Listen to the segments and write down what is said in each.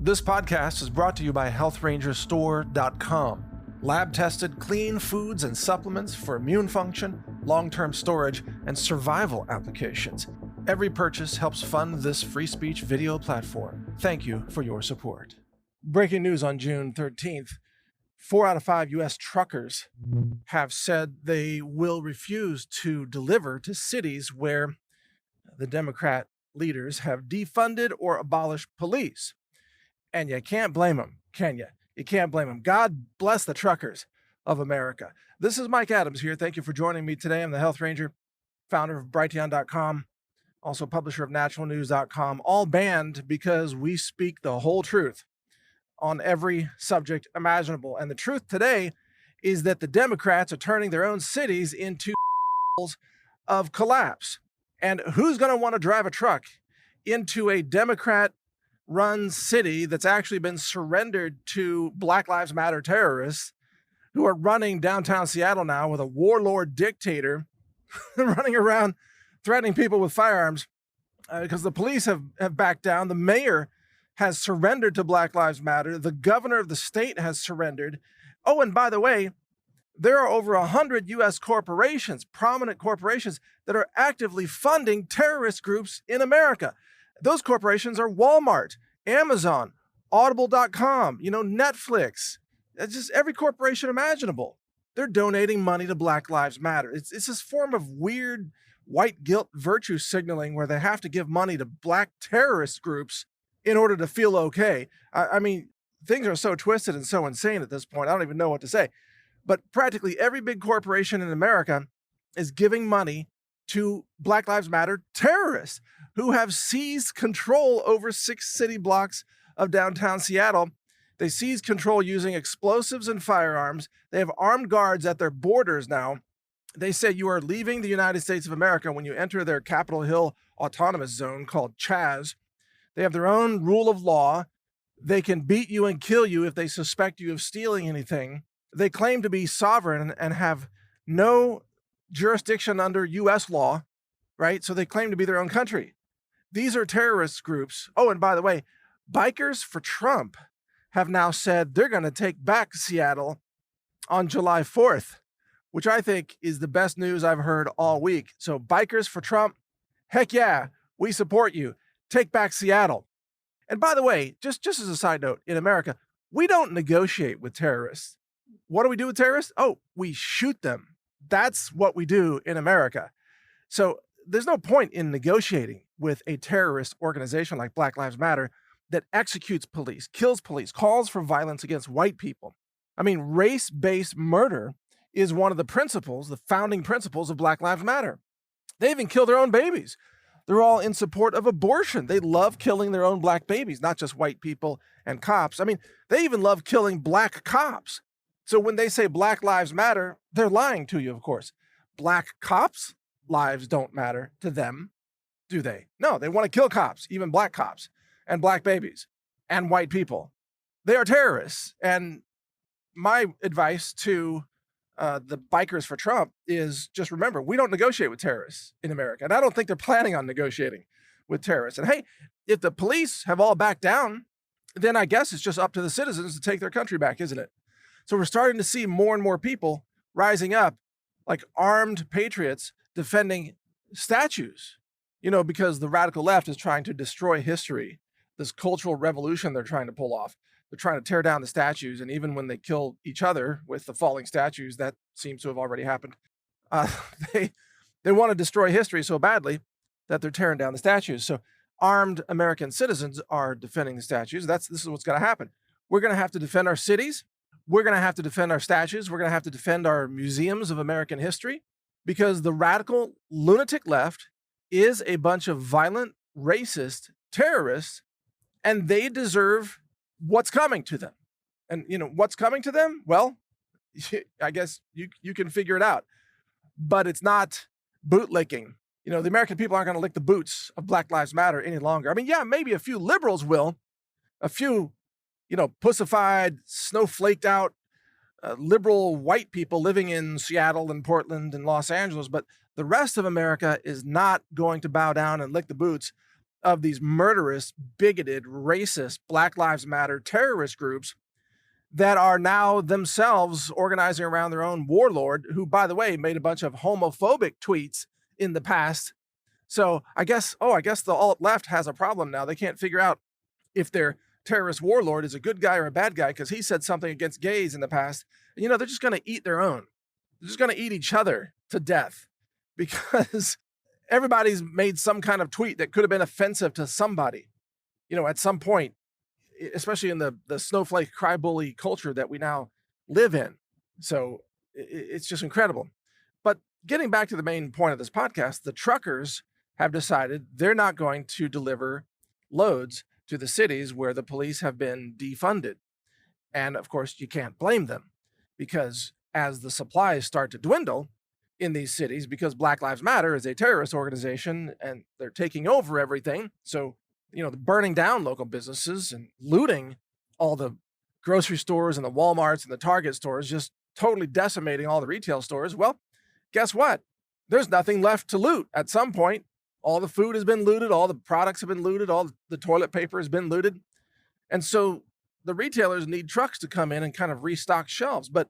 This podcast is brought to you by HealthRangerStore.com. Lab-tested clean foods and supplements for immune function, long-term storage, and survival applications. Every purchase helps fund this free speech video platform. Thank you for your support. Breaking news on June 13th. 4 out of 5 U.S. truckers have said they will refuse to deliver to cities where the Democrat leaders have defunded or abolished police. And you can't blame them, can you? You can't blame them. God bless the truckers of America. This is Mike Adams here. Thank you for joining me today. I'm the Health Ranger, founder of Brighteon.com, also publisher of NaturalNews.com, all banned because we speak the whole truth on every subject imaginable. And the truth today is that the Democrats are turning their own cities into of collapse. And who's going to want to drive a truck into a Democrat-run city that's actually been surrendered to Black Lives Matter terrorists who are running downtown Seattle now with a warlord dictator running around threatening people with firearms because the police have backed down. The mayor has surrendered to Black Lives Matter. The governor of the state has surrendered. Oh, and by the way, there are over 100 U.S. corporations, prominent corporations, that are actively funding terrorist groups in America. Those corporations are Walmart, Amazon, Audible.com, Netflix. It's just every corporation imaginable. They're donating money to Black Lives Matter. It's this form of weird white guilt virtue signaling where they have to give money to black terrorist groups in order to feel okay. I mean, things are so twisted and so insane at this point. I don't even know what to say. But practically every big corporation in America is giving money to Black Lives Matter terrorists who have seized control over 6 city blocks of downtown Seattle. They seized control using explosives and firearms. They have armed guards at their borders now. They say you are leaving the United States of America when you enter their Capitol Hill autonomous zone called Chaz. They have their own rule of law. They can beat you and kill you if they suspect you of stealing anything. They claim to be sovereign and have no jurisdiction under U.S. law, right? So they claim to be their own country. These are terrorist groups. Oh, and by the way, Bikers for Trump have now said they're going to take back Seattle on July 4th, which I think is the best news I've heard all week. So Bikers for Trump, heck yeah, we support you. Take back Seattle. And by the way, just as a side note, in America, we don't negotiate with terrorists. What do we do with terrorists? Oh, we shoot them. That's what we do in America. So there's no point in negotiating with a terrorist organization like Black Lives Matter that executes police, kills police, calls for violence against white people. I mean, race-based murder is one of the principles, the founding principles of Black Lives Matter. They even kill their own babies. They're all in support of abortion. They love killing their own black babies, not just white people and cops. I mean, they even love killing black cops. So when they say Black Lives Matter, they're lying to you, of course. Black cops' lives don't matter to them, do they? No, they want to kill cops, even black cops, and black babies, and white people. They are terrorists. And my advice to the Bikers for Trump is just remember, we don't negotiate with terrorists in America. And I don't think they're planning on negotiating with terrorists. And hey, if the police have all backed down, then I guess it's just up to the citizens to take their country back, isn't it? So we're starting to see more and more people rising up like armed patriots defending statues, because the radical left is trying to destroy history, this cultural revolution they're trying to pull off. They're trying to tear down the statues, and even when they kill each other with the falling statues, that seems to have already happened. They want to destroy history so badly that they're tearing down the statues. So armed American citizens are defending the statues. This is what's going to happen. We're going to have to defend our cities. We're going to have to defend our statues. We're going to have to defend our museums of American history because the radical lunatic left is a bunch of violent, racist terrorists, and they deserve what's coming to them. And, what's coming to them? Well, I guess you can figure it out. But it's not bootlicking. The American people aren't going to lick the boots of Black Lives Matter any longer. I mean, yeah, maybe a few liberals will. A few, pussified, snowflaked out, liberal white people living in Seattle and Portland and Los Angeles. But the rest of America is not going to bow down and lick the boots of these murderous, bigoted, racist, Black Lives Matter terrorist groups that are now themselves organizing around their own warlord, who, by the way, made a bunch of homophobic tweets in the past. So I guess the alt left has a problem now. They can't figure out if their terrorist warlord is a good guy or a bad guy because he said something against gays in the past. They're just going to eat their own. They're just going to eat each other to death because everybody's made some kind of tweet that could have been offensive to somebody, at some point, especially in the snowflake crybaby culture that we now live in. So it's just incredible. But getting back to the main point of this podcast, the truckers have decided they're not going to deliver loads to the cities where the police have been defunded. And of course, you can't blame them because as the supplies start to dwindle in these cities, because Black Lives Matter is a terrorist organization and they're taking over everything. So, burning down local businesses and looting all the grocery stores and the Walmarts and the Target stores, just totally decimating all the retail stores. Well, guess what? There's nothing left to loot at some point. All the food has been looted, all the products have been looted, all the toilet paper has been looted. And so the retailers need trucks to come in and kind of restock shelves. But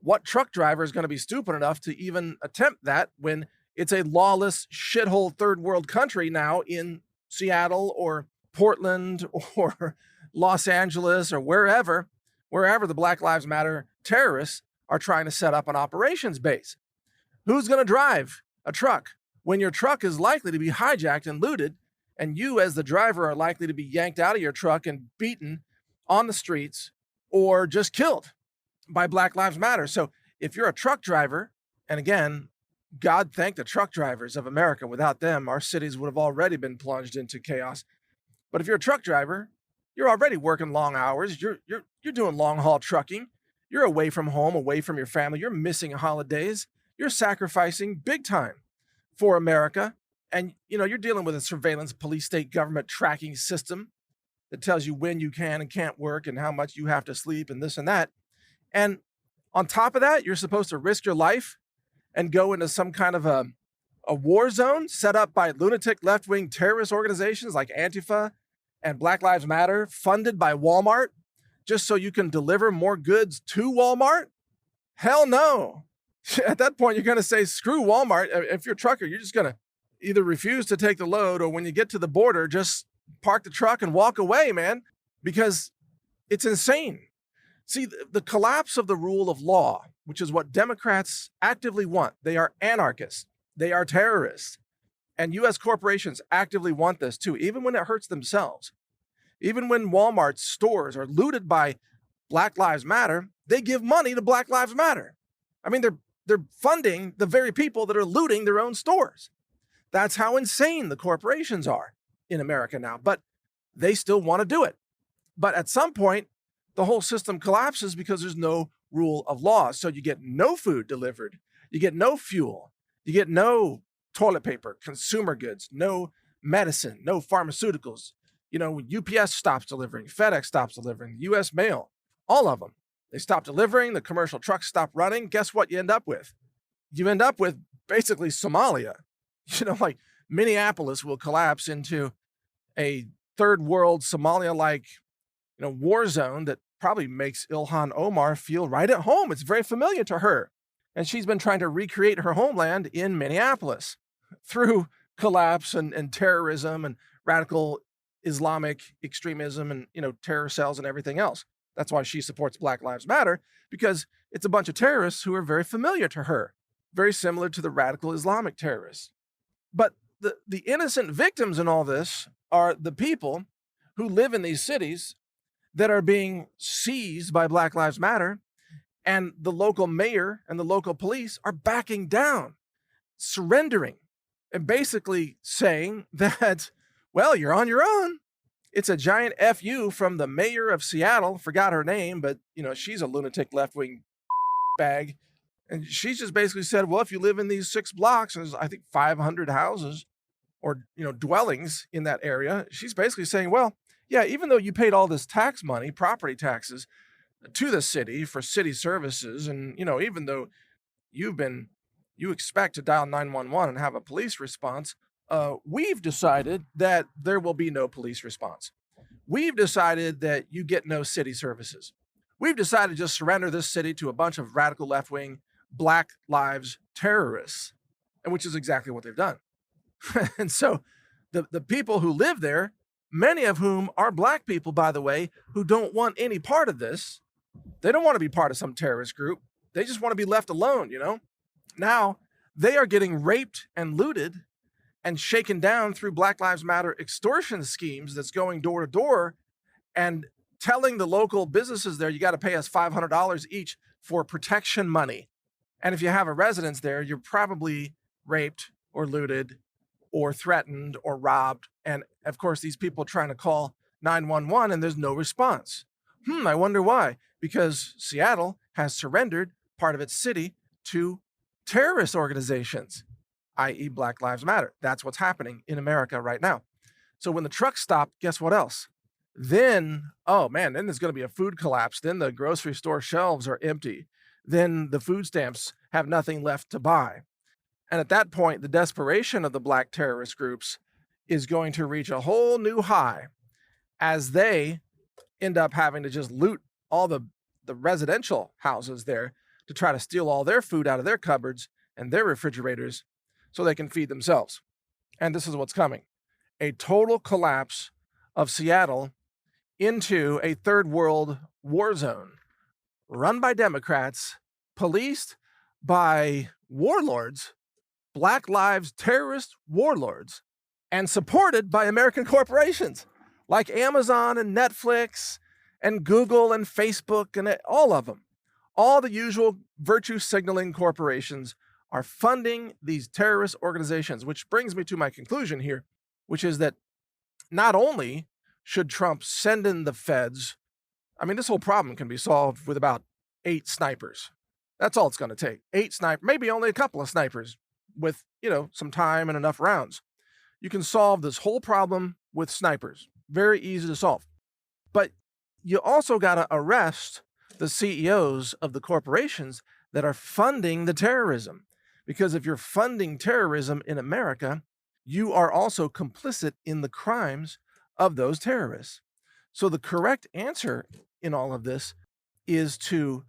what truck driver is going to be stupid enough to even attempt that when it's a lawless shithole third world country now in Seattle or Portland or Los Angeles or wherever the Black Lives Matter terrorists are trying to set up an operations base? Who's going to drive a truck when your truck is likely to be hijacked and looted, and you as the driver are likely to be yanked out of your truck and beaten on the streets or just killed by Black Lives Matter? So if you're a truck driver, and again, God thank the truck drivers of America. Without them, our cities would have already been plunged into chaos. But if you're a truck driver, you're already working long hours. You're doing long haul trucking. You're away from home, away from your family. You're missing holidays. You're sacrificing big time for America. And, you're dealing with a surveillance police state government tracking system that tells you when you can and can't work and how much you have to sleep and this and that. And on top of that, you're supposed to risk your life and go into some kind of a war zone set up by lunatic left-wing terrorist organizations like Antifa and Black Lives Matter, funded by Walmart, just so you can deliver more goods to Walmart? Hell no. At that point, you're going to say, screw Walmart. If you're a trucker, you're just going to either refuse to take the load, or when you get to the border, just park the truck and walk away, man, because it's insane. See, the collapse of the rule of law, which is what Democrats actively want. They are anarchists. They are terrorists. And U.S. corporations actively want this too, even when it hurts themselves. Even when Walmart's stores are looted by Black Lives Matter, they give money to Black Lives Matter. I mean, they're funding the very people that are looting their own stores. That's how insane the corporations are in America now, but they still want to do it. But at some point, the whole system collapses because there's no rule of law. So you get no food delivered, you get no fuel, you get no toilet paper, consumer goods, no medicine, no pharmaceuticals. UPS stops delivering, FedEx stops delivering, US Mail, all of them. They stop delivering, the commercial trucks stop running. Guess what you end up with? You end up with basically Somalia. Like Minneapolis will collapse into a third world Somalia-like, war zone that probably makes Ilhan Omar feel right at home. It's very familiar to her. And she's been trying to recreate her homeland in Minneapolis through collapse and terrorism and radical Islamic extremism and, terror cells and everything else. That's why she supports Black Lives Matter, because it's a bunch of terrorists who are very familiar to her, very similar to the radical Islamic terrorists. But the innocent victims in all this are the people who live in these cities that are being seized by Black Lives Matter, and the local mayor and the local police are backing down, surrendering, and basically saying that, well, you're on your own. It's a giant FU from the mayor of Seattle, forgot her name, but, she's a lunatic left-wing bag. And she's just basically said, well, if you live in these 6 blocks, and there's, I think, 500 houses or, dwellings in that area, she's basically saying, well, yeah, even though you paid all this tax money, property taxes, to the city for city services, and, even though you expect to dial 911 and have a police response, we've decided that there will be no police response. We've decided that you get no city services. We've decided to just surrender this city to a bunch of radical left-wing Black Lives terrorists, and which is exactly what they've done. And so the people who live there, many of whom are Black people, by the way, who don't want any part of this, they don't want to be part of some terrorist group. They just want to be left alone, Now, they are getting raped and looted and shaken down through Black Lives Matter extortion schemes that's going door to door and telling the local businesses there, you got to pay us $500 each for protection money. And if you have a residence there, you're probably raped or looted or threatened or robbed. And of course, these people are trying to call 911 and there's no response. I wonder why. Because Seattle has surrendered part of its city to terrorist organizations, i.e. Black Lives Matter. That's what's happening in America right now. So when the trucks stop, guess what else? Then there's going to be a food collapse. Then the grocery store shelves are empty. Then the food stamps have nothing left to buy. And at that point, the desperation of the Black terrorist groups is going to reach a whole new high as they end up having to just loot all the residential houses there to try to steal all their food out of their cupboards and their refrigerators so they can feed themselves. And this is what's coming. A total collapse of Seattle into a third world war zone run by Democrats, policed by warlords, Black Lives terrorist warlords, and supported by American corporations like Amazon and Netflix and Google and Facebook and all of them. All the usual virtue signaling corporations are funding these terrorist organizations, which brings me to my conclusion here, which is that not only should Trump send in the feds, this whole problem can be solved with about 8 snipers. That's all it's going to take. 8 snipers, maybe only a couple of snipers with, some time and enough rounds. You can solve this whole problem with snipers. Very easy to solve. But you also got to arrest the CEOs of the corporations that are funding the terrorism. Because if you're funding terrorism in America, you are also complicit in the crimes of those terrorists. So the correct answer in all of this is to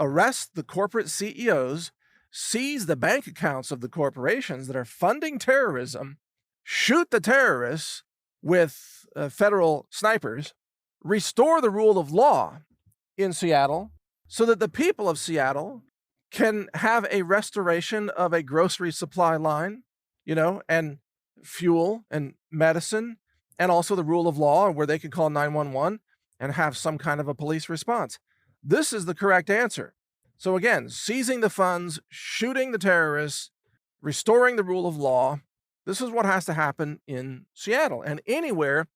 arrest the corporate CEOs, seize the bank accounts of the corporations that are funding terrorism, shoot the terrorists with federal snipers, restore the rule of law in Seattle so that the people of Seattle can have a restoration of a grocery supply line, and fuel and medicine, and also the rule of law where they can call 911 and have some kind of a police response. This is the correct answer. So again, seizing the funds, shooting the terrorists, restoring the rule of law. This is what has to happen in Seattle. And anywhere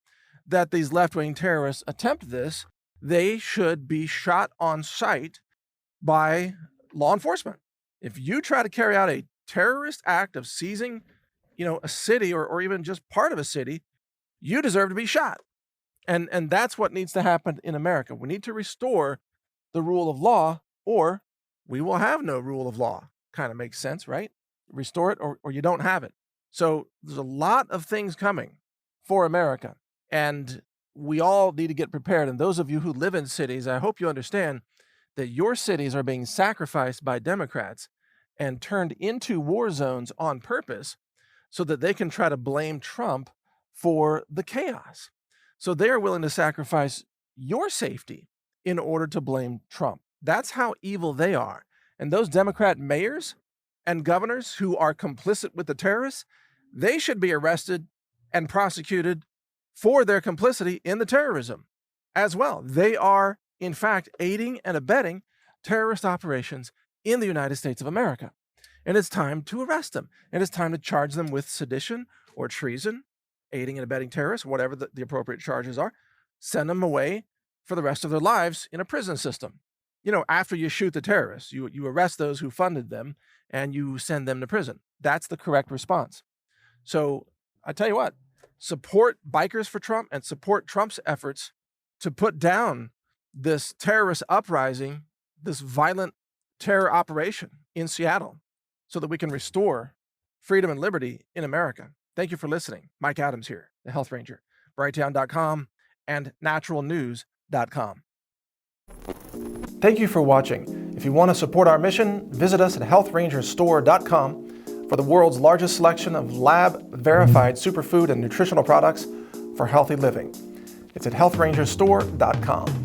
that these left-wing terrorists attempt this, they should be shot on sight by law enforcement. If you try to carry out a terrorist act of seizing, a city or even just part of a city, you deserve to be shot. And that's what needs to happen in America. We need to restore the rule of law, or we will have no rule of law. Kind of makes sense, right? Restore it or you don't have it. So there's a lot of things coming for America, and we all need to get prepared. And those of you who live in cities, I hope you understand that your cities are being sacrificed by Democrats and turned into war zones on purpose so that they can try to blame Trump for the chaos. So they are willing to sacrifice your safety in order to blame Trump. That's how evil they are. And those Democrat mayors and governors who are complicit with the terrorists, they should be arrested and prosecuted for their complicity in the terrorism as well. They are, in fact, aiding and abetting terrorist operations in the United States of America. And it's time to arrest them. And it's time to charge them with sedition or treason, aiding and abetting terrorists, whatever the appropriate charges are. Send them away for the rest of their lives in a prison system. After you shoot the terrorists, you arrest those who funded them and you send them to prison. That's the correct response. So I tell you what, support Bikers for Trump and support Trump's efforts to put down this terrorist uprising, this violent terror operation in Seattle, so that we can restore freedom and liberty in America. Thank you for listening. Mike Adams here, the Health Ranger, Brighttown.com and NaturalNews.com. Thank you for watching. If you want to support our mission, visit us at healthrangerstore.com for the world's largest selection of lab-verified superfood and nutritional products for healthy living. It's at healthrangerstore.com.